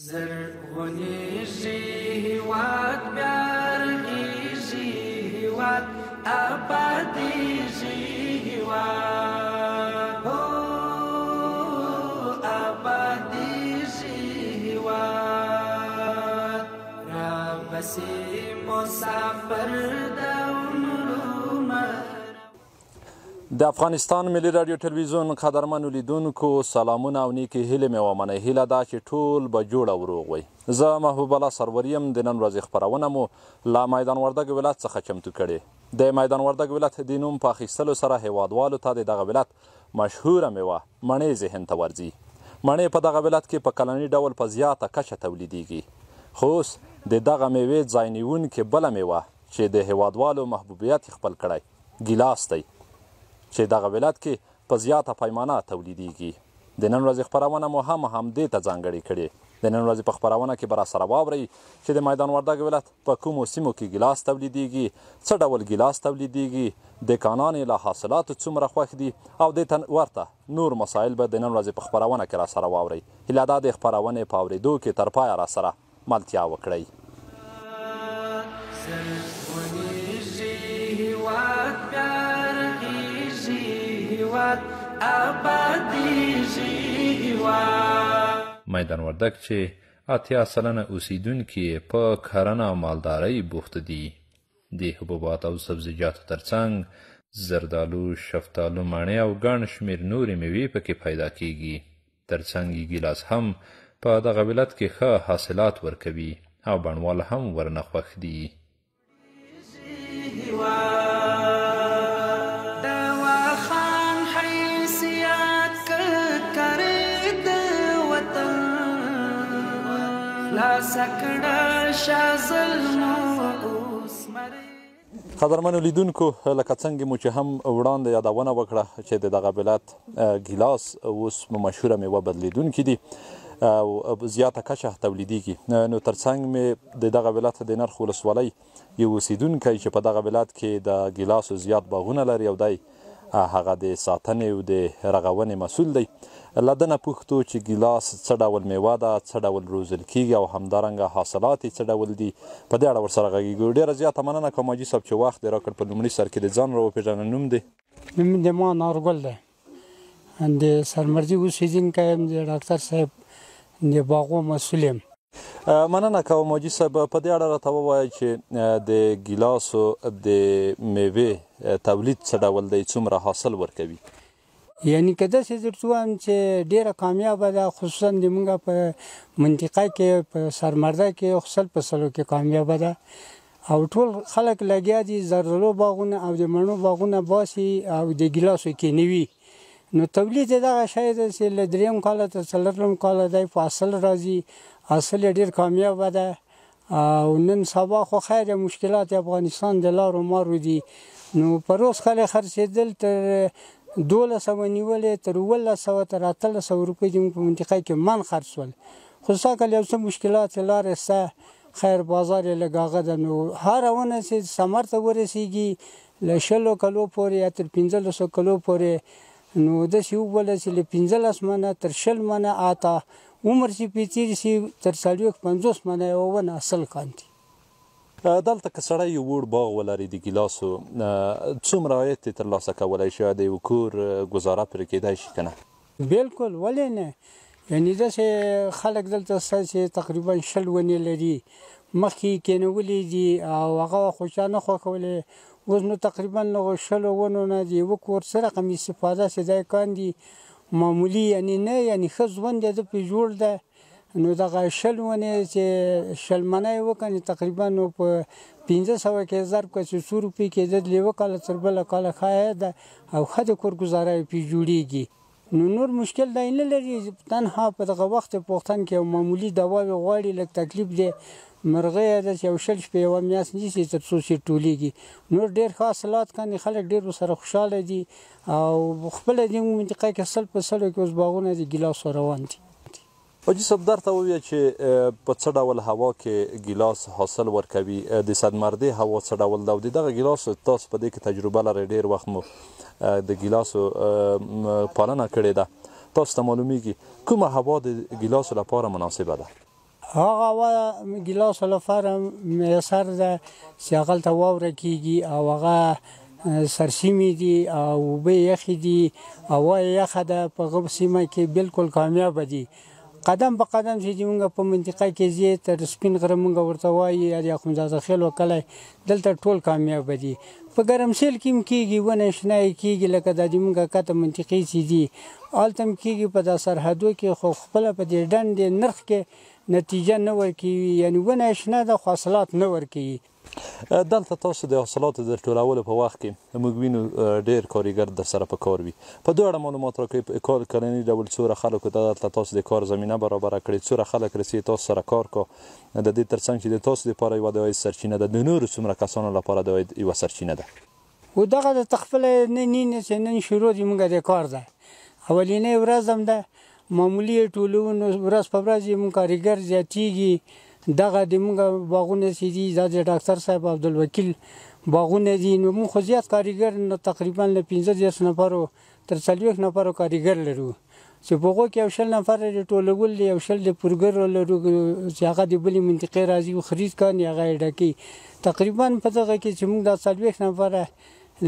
زرغونیږي هیواد بیا رغیږي هیواد آبادیږي هیواد آبادیږي هیواد رابسي مسافر د د افغانستان ملي رادیو تلویزیون قدرمنو لیدونکو سلامونه او نیکې هیلې مې ومنئ. هیله ده چې ټول به جوړ او روغ وئ. زه محبوب الله سرور یم. د نن ورځې خپرونه مو له میدان وردګ ولایت څخه چمتو کړې. د میدان وردګ ولایت د نوم په اخیستلو سره هیوادوالو ته د دغه ولایت مشهوره میوه مڼې ذهن ته ورځي. مڼې په دغه ولایت کې په کلني ډول په زیاته کچه تولیدیږي. خو اوس د دغه میوې ځای نیونکې بله میوه چې د هیوادوالو محبوبیت خپل کړی ګیلاس دی چې دغه ولایت کې په زیاته پیمانه تولیدیږي. د نن ورځې خپرونه مو هم همدې ته ځانګړې کړې. د نن ورځې په خپرونه کې به راسره واورئ چې د میدان وردګ ولایت په کومو سیمو کې ګیلاس تولیدیږي، څه ډول ګیلاس تولیدیږي، دکانان یې له حاصلاتو څومره خوښ دي او دې ته ورته نور مسایل به د نن ورځې په خپرونه کې راسره واورئ. هیله ده د خپرونې په اورېدو کې تر پایه راسره ملتیا وکړئ. میدان وردګ چې 80 سلنه اوسیدونکي په کرنه او مالدارۍ بوخت دي. د حبوبات او سبزیجاتو ترڅنګ زردالو، شفتالو، مڼې او ګڼ شمېر نورې میوې پکې پیدا کیږي. ترڅنګ یې ګیلاس هم په دغه ولایت کې ښه حاصلات ورکوي او بڼوال هم ورنه خوښ دي. قدرمنو لیدونکو، لکه څنګه مو چې هم وړاندې یادونه وکړه چې د دغه ولایت ګیلاس اوس مشهوره میوه بدلیدونکي دي او زیاته کچه تولیدیږي. نو ترڅنګ مې د دغه ولایت د نرخ ولسوالۍ یو اوسیدونکی چې په دغه ولایت کې د ګیلاسو زیات باغونه لري او دی هغه د ساتنې او د رغونې مسؤل دی. له ده نه پوښتو چې ګیلاس څه ډول میوه ده، څه ډول روزل کیږي او همدارنګه حاصلات یې څه ډول دي. په دې اړه ورسره غږیږو. ډېره زیاته مننه کوم حاجي صاحب چې وخت دې راکړ. په لومړي سر کې د ځان راوپېژنه. نوم دې؟ نوم د ما نارګل دی. د سرمرجي اوسېدونکی یم. د ډاکټر صاحب د باغو مسؤل یم. مننه کوم حاجي صاحب. په دې اړه راته ووایه چې د ګیلاسو د میوې تولید څه ډول دی، څومره حاصل ورکوي؟ یعنی که داسې درته ووایم چې ډېره کامیابه ده، خصوصا زموږ په منطقه کې په سرمرده کې 100% کې کامیابه ده او ټول خلک لګیا دي. زردالو باغونه او د مڼو باغونه باسي او د ګیلاسو کینوي. نو تولید دغه شی دی چې له 3 کاله تر 4 کاله دی په حاصل راځي. حاصل یې ډېر کامیابه ده او نن سبا خو خیر مشکلات افغانستان د لارو مارو دي. نو په روز خلک خرڅېدل تر 1200 نیولې تر 1100 تر 1800 روپۍ زموږ په منطقه کې من خرڅ شول. خصوصا کله یو څه مشکلات لارې شته، خیر بازار یې لږ هغه ده. نو هره ونه چې ثمر ته ورسېږي له 20 کلو پورې یا تر 1500 کلو پورې، نو داسې وبوله چې له 15 منه تر 20 منه آتا عمر چې پې تېر شي تر 40-50 منه یوه ونه حاصل کاندي. دلته که سړی یو وړ باغ ولري د ګیلاسو، څومره عاید یې ترلاسه کولی شي؟ د یو کور ګزاره پرې کېدای شي که نه؟ بلکل، ولې نه؟ یعنې داسې خلک دلته شته چې تقریبا 20 ونې لري، مخکې یې کېنولي دي او هغه خو چا نه خوښولې. اوس نو تقریبا له 20 ونو نه د یوه کور څه رقم استفاده چې دی کاندي معمولي، یعنې نه، یعنې ښه ژوند یې ده پرې جوړ ده. نو دغه 20 ونې چې 20 منه یې وکړي تقریبا نو په 1500 کې ضرب کړه چې 100 روپۍ کېده د یوه کاله تر بله کاله ښه عاید ده او ښه د کور ګزاره یې پرې جوړېږي. نو نور مشکل دی نه لري. تنها په دغه وخت پوښتن کې یو معمولي دواوې غواړي، لږ تکلیف دی. مرغۍ یې ده چې یو 20 شپې یوه میاشت نیسي تر څو چې ټولېږي. نور ډېر ښه حاصلات کاندي، خلک ډېر ورسره خوشحاله دي او خپله د منطقه کې 100% کې اوس باغونه د ګیلاسو روان دي. حاجي صاحب درته ووایه چې په څه ډول هوا کې ګیلاس حاصل ورکوي؟ د سدمردې هوا څه ډول ده او د دغه ګیلاسو تاسو په دې کې تجربه لرئ، ډېر وخت مو د ګیلاسو پالنه کړې ده، تاسو ته معلومیږي کومه هوا د ګیلاسو لپاره مناسبه ده؟ هغه هوا ګیلاسو لپاره میسر ده چې هغلته واوره کېږي او هغه سرسیمې دي او اوبه یخې دي، هوا یې یخه ده، په هغه سیمه کې بالکل کامیابه دي. قدم په قدم چې موږ په منطقه کې ځي تر سپین غره موږ ورته وایي یا اخندزاده خیل و کلی دلته ټول کامیابه دي. په ګرمسیل کې هم کېږي، ونه شنه کېږي لکه دا د موږ کته منطقې چې دي هلته هم کېږي په دا سرحدو کې، خو خپله په دې ډنډ نرخ کې نتیجه نه ورکوي، یعنې ونه شنه ده خو حاصلات نه ورکوي. دلته تاسو د حاصلاتو د ټولولو په وخت کې موږ وینو ډېر کارګر در سره په کار وي. په دې اړه معلومات راکړئ، په کار کلني ډول څومره خلکو ته دلته تاسو د کار زمینه برابره کړې، څومره خلک رسي تاسو سره کار کو، د دې ترڅنګ چې د تاسو لپاره یوه د عاید سرچینه ده، د نورو څومره کسانو لپاره د عاید یوه سرچینه ده. و دغه د تخپله نن چې نن شروع دی موږ د کار ده، اولینۍ ورځ هم ده، معمولي ټولونو ورځ په ورځ موږ کارګر زیاتېږي. دغه د موږ باغونه چې دي دا د ډاکټر صاحب عبدالوکیل باغونه دي، نو موږ خو زیات کارګر تقریبا له 15 نفرو تر 40 نفرو کارګر لرو چې په هغو کې یو 20 نفر د ټولول دي، یو 20 د پرګرو لرو چې هغه د بلې منطقې راځي او خرید کاندي هغه یې ډکوي. تقریبا په دغه کې چې موږ دا 40 نفره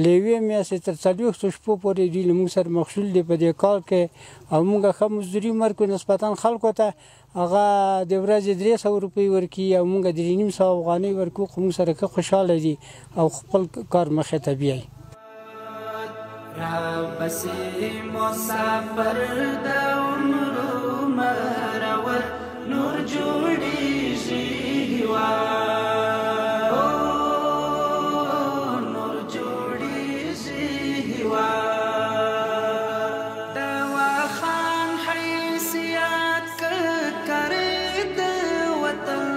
له یوې میاشتې تر 40 شپو پورې دوی له موږ سره مخشول دي په دې کار کې، او موږ ښه مزدوري ورکوو نسبتا خلکو ته، هغه د ورځې 300 روپۍ ورکوي او موږ 350 افغانۍ ورکوو، خو موږ سره ښه خوشحاله دي او خپل کار مخې ته بیایي. راپسې مسافر د عمرو مرور نور جوړېږي هېواد، نور جوړېږي هېواد. د واخان حیثیت که کرې د وطن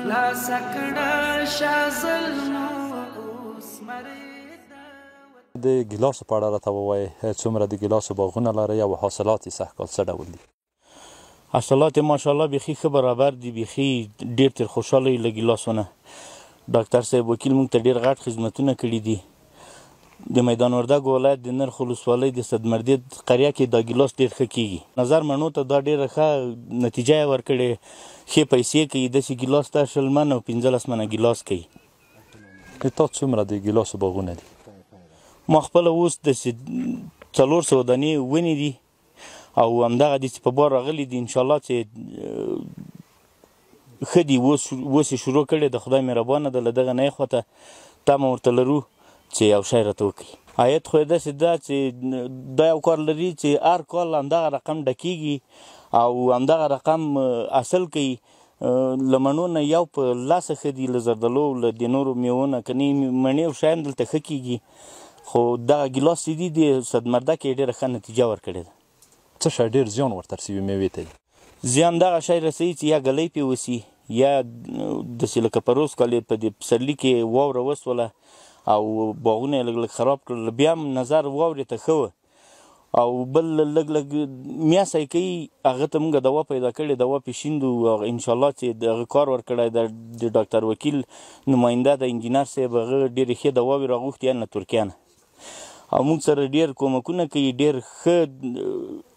خلاصه کړه شاه ظلمو اوس مرې. د ګیلاسو په اړه راته ووایئ، څومره د ګیلاسو باغونه لرئ او حاصلات یې سږ کال څه ډول دي؟ حاصلات یې ماشاءالله بیخي ښه برابر دي، بیخي ډېر تر خوشحاله یو له ګیلاسو نه. ډاکټر صاحب وکیل موږ ته ډېر غټ خدمتونه کړي دي. د میدان وردګ ولایت د نرخ ولسوالۍ د صدمردید قریه کې دا ګیلاس ډېر ښه کېږي. نظر مڼو ته دا ډېره ښه نتیجه یې ورکړې، ښې پیسې کوي. داسې ګیلاس ته 20 من او 15 منه ګیلاس کوي. تا څومره د ګیلاسو باغونه دي؟ ما خپله اوس داسې 400 دانې ونې دي او همدغه دي چې په بار راغلي دي. انشاءالله چې ښه دي، اوس یې شروع کړې د خدای مهربانه ده. له دغه نه یې خواته تمه ورته لرو چې یو شی راته وکړي. عاید خو یې داسې ده چې دا یو کار لري چې هر کال همدغه رقم ډکېږي او همدغه رقم حاصل کوي. له مڼو نه یو په لاسه ښه دي، له زردالو له د نورو میوو نه کنې مڼې او شیان دلته ښه کېږي، خو دغه ګیلاس چې دي د صدمرده کې ډېره ښه نتیجه ورکړې ده. څه شی ډېر زیان ورته رسوي میوې ته؟ زیان دغه شی رسوي چې یا ګلی پې وسي، یا داسې لکه پروس کال په دې پسرلي کې واوره وسوله او باغونه یې لږ لږ خراب کړل، بیا هم نظر واورې ته ښه وه. او بل لږ لږ میاسی کوي، هغه ته موږ دوا پیدا کړې، دوا پې شیندو. انشاءالله چې دغه کار ورکړی د ډاکټر وکیل نماینده د انجینر صاحب، هغه ډېرې ښې دواوې راغوښتې له ترکیه نه، او موږ سره ډېر کومکونه کوي، ډېر ښه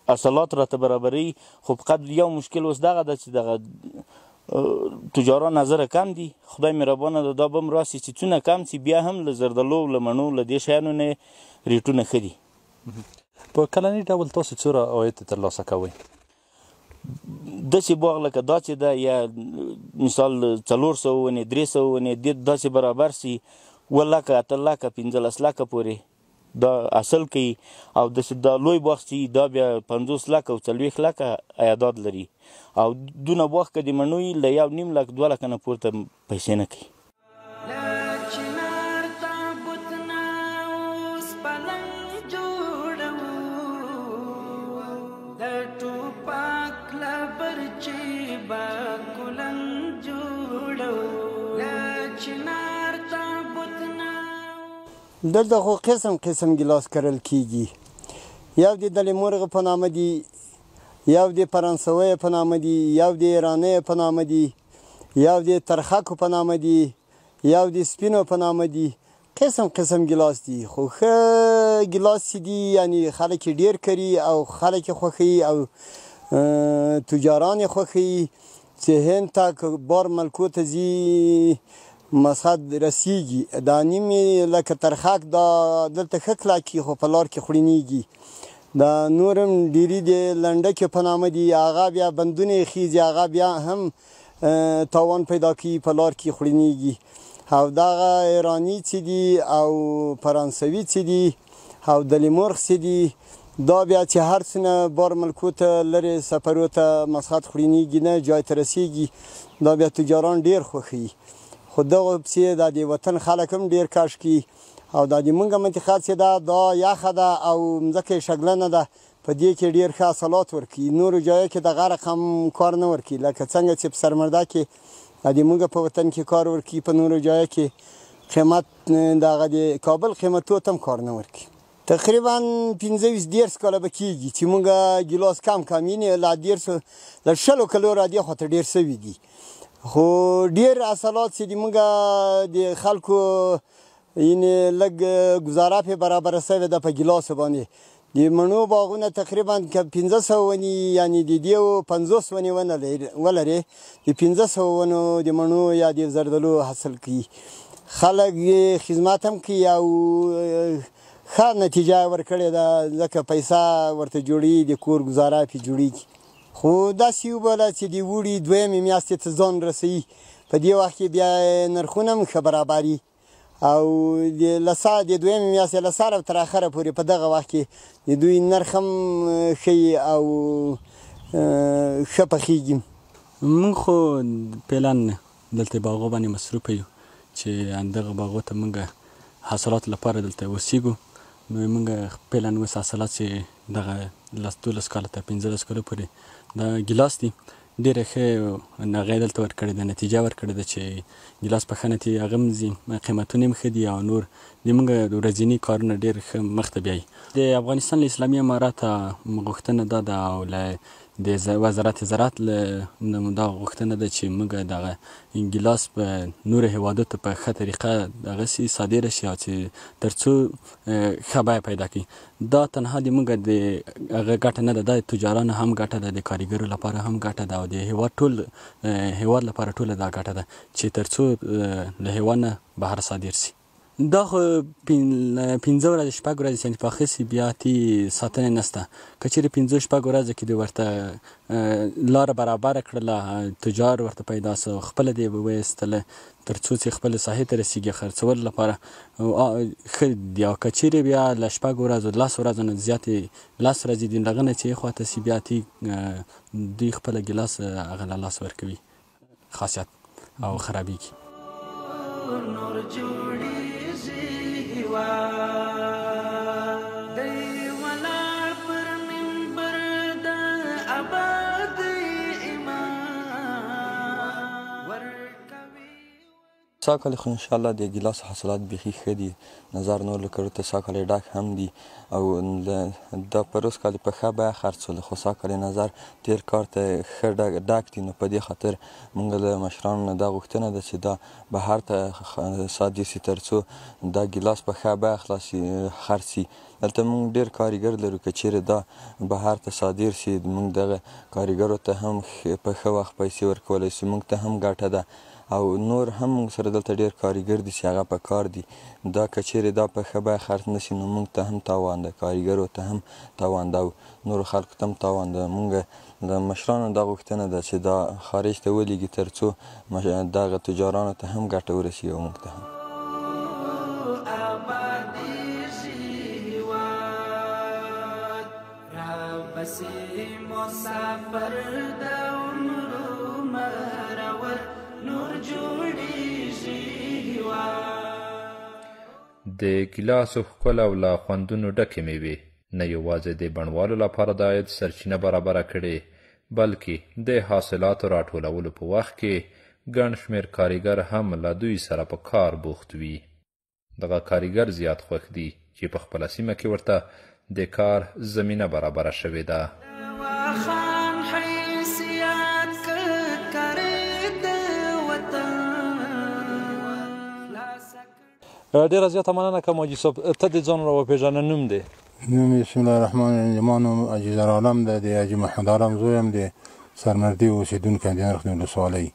حاصلات راته برابروي. خو فقط یو مشکل اوس دغه ده چې دغه تجاران نظره کم دي. خدای مهربانه ده دا به هم راسي چې څونه کم سي، بیا هم له زردالو له مڼو له دې شیانو نه ریټونه ښه دي. په کلني ډول تاسو څومره عاید ترلاسه کوئ؟ داسې باغ لکه دا چې ده، یا مثال 400 ونې 300 ونې داسې برابر سي 2 لکه 8 لکه 15 لکه پورې دا حاصل کوي. او داسې دا لوی باغ چې دا بیا 50 لکه او 40 لکه عیادات لري. او دونه باغ که د مڼو وي له 1.5 لک 2 لکه نه پورته پیسې نه کوي. دلته خو قسم قسم ګیلاس کرل کېږي. یو د دلمرغ په نامه دي، یو د فرانسوی په نامه دي، یو د ایرانی په نامه دي، یو د ترخکو په نامه دي، یو د سپینو په نامه دي. قسم قسم ګیلاس دي، خو ښه ګیلاس چې دي یعنې خلک یې ډېر کري او خلک یې خوښوي او تجاران یې خوښوي چې هند ته که بار ملکو ته ځي مسقط رسیږي دا نیم لکه ترخک دا دلته ښه کلکي خو په لار کې خوړینېږي دا نور هم ډیري د لنډکې په نامه دي هغه بیا بندونه یې خیږي هغه بیا هم تاوان پیدا کوي په لار کې خوړینېږي او دغه ایراني چې دي او فرانسوي چې دي او دلیمرغ چې دي دا بیا چې هر څونه بار ملکو ته لرې سفرو ته مسقط خوړینېږي نه جای ته رسیږي دا بیا تجاران ډېر خوښوي خو دغه پسې دا د وطن خلک هم ډېر کش کوي او دا د مونږ منطقه چې ده دا یخه ده او مځکه یې شګلنه ده په دې کې ډېر ښه حاصلات ورکوي نورو ځایو کې دغه رقم کار نه ورکوي لکه څنګه چې په سرمرده کې د مونږ په وطن کې کار ورکوي په نورو ځایو کې قیمت دغه د کابل قیمتو ته هم کار نه ورکوي تقریبا 15-20 کاله به کېږي چې مونږ ګیلاس کم یعنې له 10 کلو را دې خواته ډېر سوي دي خو ډېر حاصلات چې د مونږ د خلکو یعنې لږ ګزاره پې برابره سوې ده په ګیلاسو باندې د مڼو باغونه تقریبا که 500 ونې یعنې د دې 50 ونې ولرې د 500 ونو د مڼو یا د زردالو حاصل کوي خلک خدمت هم کوي او ښه نتیجه ورکړې ده ځکه پیسه ورته جوړي د کور ګزاره پې جوړېږي خو داسې وبله چې د اوړي دویمې میاشتې ته ځان رسوي په دې وخت کې بیا نرخونه هم ښه برابري او د دویمې میاشتې له سره تر اخره پورې په دغه وخت کې د دوی نرخ هم ښه او ښه پخېږي موږ خو فعلا دلته باغو باندې مصروفه یو چې دغه باغو ته موږ حاصلات لپاره دلته اوسېږو نو موږ فعلا اوس حاصلات چې دغه 12 کاله ته 15 کاله پورې دا ګیلاس دي ډېره ښه هغه دلته ورکړې ده نتیجه ورکړې ده چې ګیلاس په ښه نتیجه هغه هم ځي قیمتونه هم ښه دي او نور د موږ ورځني کارونه ډېر ښه مخته بیایي د افغانستان له اسلامي امارات غوښتنه دا ده او له د وزارت زراعت له دا غوښتنه ده چې موږ دغه ګیلاس په نورو هیوادو ته په ښه طریقه دغسې صادره شي او چې تر څو ښه بیه پیدا کړي دا تنها د موږ د هغه ګټه نه ده دا د تجارانو هم ګټه ده د کارګرو لپاره هم ګټه ده او د هیواد ټول هیواد لپاره ټوله دا ګټه ده چې تر څو له هیواد نه بهر صادر شي دا خو 15 ورځې 6 ورځې چې پاخه سي بیا تي ساتنه نشته که چیرې 15-6 ورځې کې د ورته لار برابر کړله تجار ورته پیدا سو خپل دی وایستله تر څو چې خپل ساحې ته رسیږي خرڅول لپاره ښه دی او که چیرې بیا له 6 ورځو 10 ورځو نه زیاتې 10 ورځې دي دغه نه چې خواته سي بیا تي دوی خپل ګیلاس هغه له لاس ورکوي خاصیت او خرابېږي نور جوړیږي دی ولاړ پر منبر د آباد ایمان ورکوي ساکل خو انشاءالله د ګیلاس حاصلات بیخي ښه دي نظر نور له کړو ته ساکل ډک هم دي او دا پروس کال په ښه بیه خرڅول خو ساکل نظر تیر کار ته ښه ډک دي نو په دې خاطر موږ له مشرانو نه دا غوښتنه ده چې دا بهر ته صادر شي تر څو دا ګیلاس په ښه بیه خرڅ شي دلته موږ ډېر کارګر لرو که چیرې دا بهر ته صادر شي موږ دغه کارګرو ته هم په ښه وخت پیسې ورکولی شي موږ ته هم ګټه ده او نور هم موږ سره دلته ډېر کارګر دي چې هغه په کار دي دا که چیرې دا په ښه بیه خرڅ نه شي نو موږ ته هم تاوان ده کارګرو ته هم تاوان ده او نورو خلکو ته هم تاوان ده موږ د مشرانو دا غوښتنه ده چې دا خارج ته ولیږي تر څو دغه تجارانو ته هم ګټه ورسي او موږ ته هم مسافر د عمرو مرور نور جوړیږي د ګیلاسو ښکلا او له خوندونو ډکې میوې نه یوازې د بڼوالو لپاره د عاید سرچینه برابره کړې بلکې د حاصلاتو راټولولو په وخت کې ګڼ شمېر کارګر هم له دوی سره په کار بوخت وي دغه کارګر زیات خوښ دي چې په خپله سیمه کې ورته د کار زمینه برابره شوې ده ډېره زیاته مننه که ماجي صاحب ته د ځان راوپېژنه نوم دی نوم بسم الله الرحمن الرحیم. ما نوم حاجي زرعالم ده، د حاجي محمد عالم زوی یم، د سرمردي اوسېدونکی یم، د نرخ د ولسوالۍ.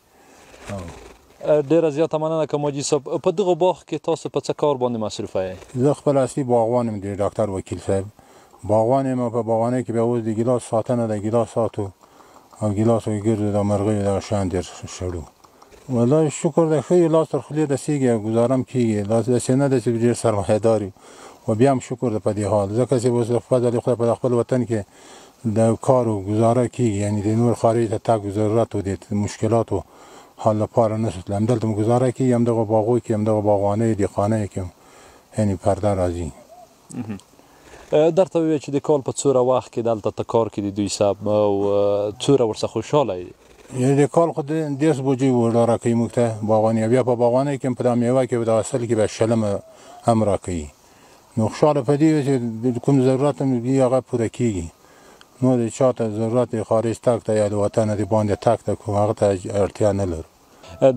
ډیره زیاته مننه کوم حاجي صاحب. په دغه باغ کې تاسو په څه کار باندې مصروفه یې؟ زه خپل اصلي باغوان یم، د ډاکټر وکیل صاحب باغوان یم. په باغوانۍ کې بیا اوس د ګیلاس ساتنه د ګیلاس ساتو او ګیلاس ګرځو د مرغیو دغه شیان ډېر شړو. والله شکر د ښه لاس تر خولې رسېږي او ګزاره هم کېږي. داسې نه ده چې ډېر سرمایه‌دار یو، و بیا هم شکر ده په دې حال، ځکه چې اوس د فضل خدای په خپل وطن کې د کار و ګزاره کېږي، یعنې د نور خارج ته تګ ضرورت و د مشکلاتو حال لپاره نشته. همدلته هم ګزاره کېږي، همدغه باغو کې، همدغه باغوانۍ دهقانۍ کې یعنې پرده راځي. درته وویل چې د کال په څوره وخت کې دلته ته کار کې د دوی صاحب او څوره ورڅخه خوشحاله یې؟ یعنې د کال خو 10 بجې ور راکوي موږ ته باغواني، بیا په باغوانۍ کې هم په دا میوه کې د اصل کې بیا شلمه هم راکوي. نو خوشحاله په دې چې کوم ضرورت هم وي هغه پوره کېږي. نو د چا ته ضرورت د خارج تګ ته یا د وطن د باندې تګ ته کوم هغه ته اړتیا نه لرو.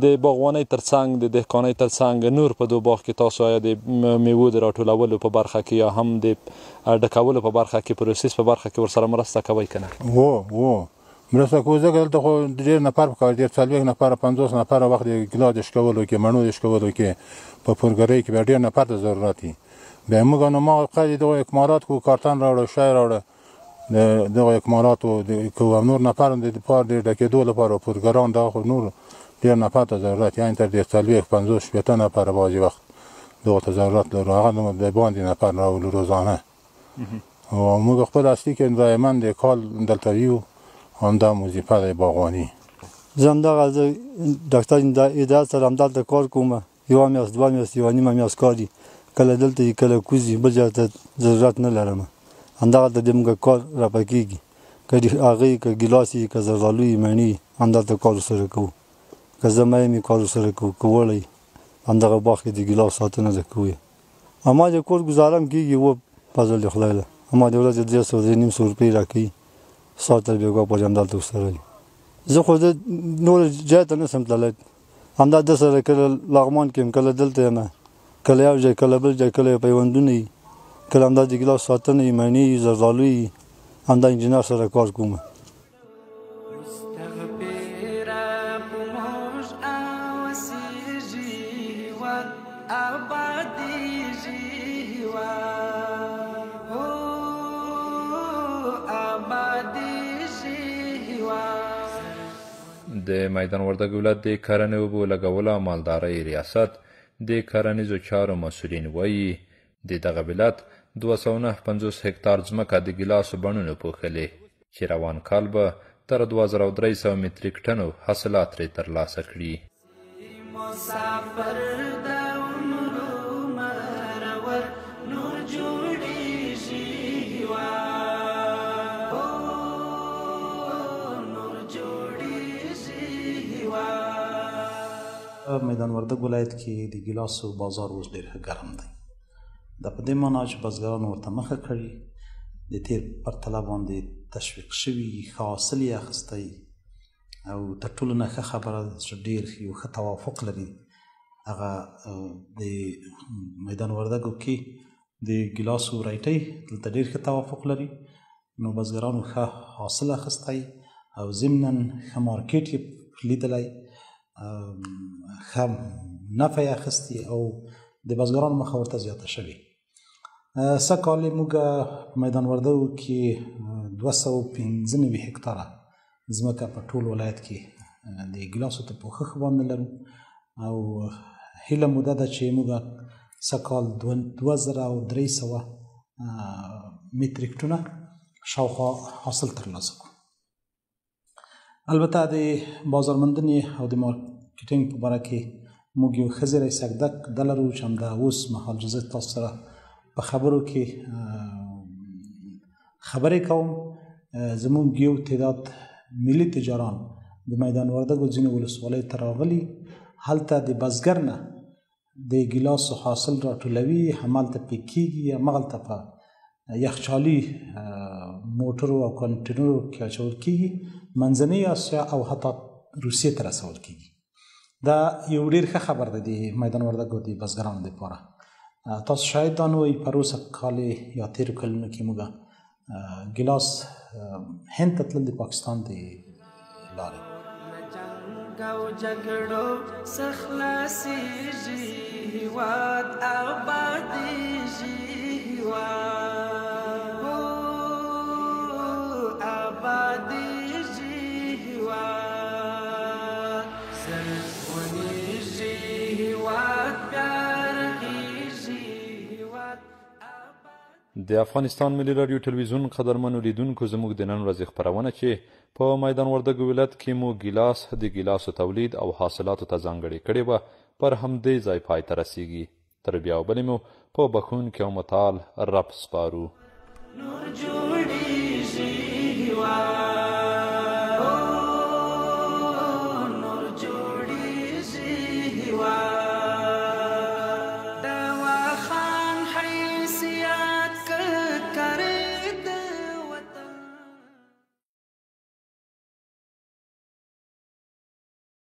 د باغوانۍ ترڅنګ د دهقانۍ ترڅنګ نور په دو باغ کې تاسو آیا د میوو د راټولولو په برخه کې یا هم د ډکولو په برخه کې پروسس په برخه کې ورسره مرسته کوئ که نه؟ مرسته کوو، ځکه دلته خو ډېر نفر پکار دي، 40 نفره 50 نفره وخت د ګیلاس د شکولو کې، مڼو د شکولو کې په پورګرۍ کې بیا ډېر نفر ته ضرورت وي. بیا موږ نو ما قضې دغه اکمالات کوو، کارتن راوړه، شی راوړه، دغه اکمالاتو کوو او نور نفر هم د دپاره د ډکېدو لپاره پورګران دغه خو نور ډېر نفر ته ضرورت، یعنې تر دې 40 50 شپېته نفره بعضې وخت دغه ته ضرورت لرو، هغه د باندې نفر راولو روزانه. او موږ خپل اصلي کې دایما د کال دلته یو همدا وظیفه د باغواني. زه همدغه ډاکټر هدایت سره همدلته کار کوم، یوه میاشت 2 میاشتې 1 نیمه میاشت کار دي، کله دلته وي کله کوز وي، بل ځای ته ضرورت نه لرم. همدغلته د موږ کار راپکېږي، که هغې که ګیلاس وي که زردالو وي مڼې وي همدلته کار ورسره کوو، که زمی مې کار ورسره کوو، که وړی همدغه باغ کې د ګیلاس ساتنه زه کوو. اما د کور ګزاره هم کېږي، و فضل د خدای ده. اما د ورځې 300 350 روپۍ راکوي، ساعت تر بېګا پورې همدلته ورسره وي. زه خو د نور ځای ته نشم تللی، همدا ده سره کله لغمان کې یم، کله دلته یم، کله یو ځای کله بل ځای، کله پیوندونه وي، کله همدا د ګیلاس ساتنه وي، مڼې وي، زردالو وي، همدا انجینر سره کار کوم. د میدان وردګ ولایت د کرنې اوبو لګولو او مالدارۍ ریاست د کرنیزو چارو مسؤلین وایي د دغه ولایت 259 هکتار ځمکه د ګیلاسو بڼونو پوښلې چې روان کال به تر 2300 متریک ټنو حاصلات ترې ترلاسه کړي. میدان وردګ ولایت کې د ګیلاسو بازار اوس ډېر ګرم دی. دا په دې معنا چې بزګران ورته مخه کړي، د تیر پرتله باندې تشویق شوي، ښه حاصل یې اخیستی او تر ټولو نه ښه خبره ده چې ډېر یو ښه توافق لري. هغه د میدان وردګو کې د ګیلاسو ورایټۍ دلته ډېر ښه توافق لري، نو بزګرانو ښه حاصل اخیستی او ضمناً ښه مارکیټ یې لیدلی، ښه نفع یې اخیستي او د بزګرانو مخه ورته زیاته شوې. سږ کال یې موږ په میدان وردګو کې 295 هکتاره ځمکه په ټول ولایت کې د ګیلاسو ته پوښښ باندې لرو او هیله مو ده چې موږ سږ کال 2300 متریک ټنه شاوخوا حاصل ترلاسه کړو. البته د بازارموندنې او د مارکیټینګ په باره کې موږ یو ښه زیری سګدک ده لرو چې همدا اوس مهال زه تاسو سره په خبرو کې خبرې کوم. زموږ یو تعداد ملي تجاران د میدان وردګو ځینې ولسوالیو ته راغلي، هلته د بزګر نه د ګیلاسو حاصل راټولوي، همالته پیک کېږي، همغلته په یخچالي موټرو او کنټینرو کې اچول کېږي، منځنۍ اسیا او حتی روسیې ته رسول کېږي. دا یو ډېر ښه خبر دی د میدان وردګو د بزګرانو دپاره، تاسو شاید دا نو وایي په روسه کال یا تیرو کلونو کې موږ ګیلاس هند ته تلل د پاکستان د لارې او جګړو سخلاصيږي هیواد آبادیږي هیواد آبادیږي هیواد زرغونیږي هیواد پیارخیږي هیواد د افغانستان ملي رادیو ټلویزیون قدرمنو لیدونکو زموږ د نن ورځې خپرونه چې په میدان وردګو ولایت کې مو ګیلاس د ګیلاسو تولید او حاصلاتو ته ځانګړې کړې وه پر همدې ځای پای ته رسیږي تر بیا بلې مو په بخښونکي او متعال رب سپارو نور جوړ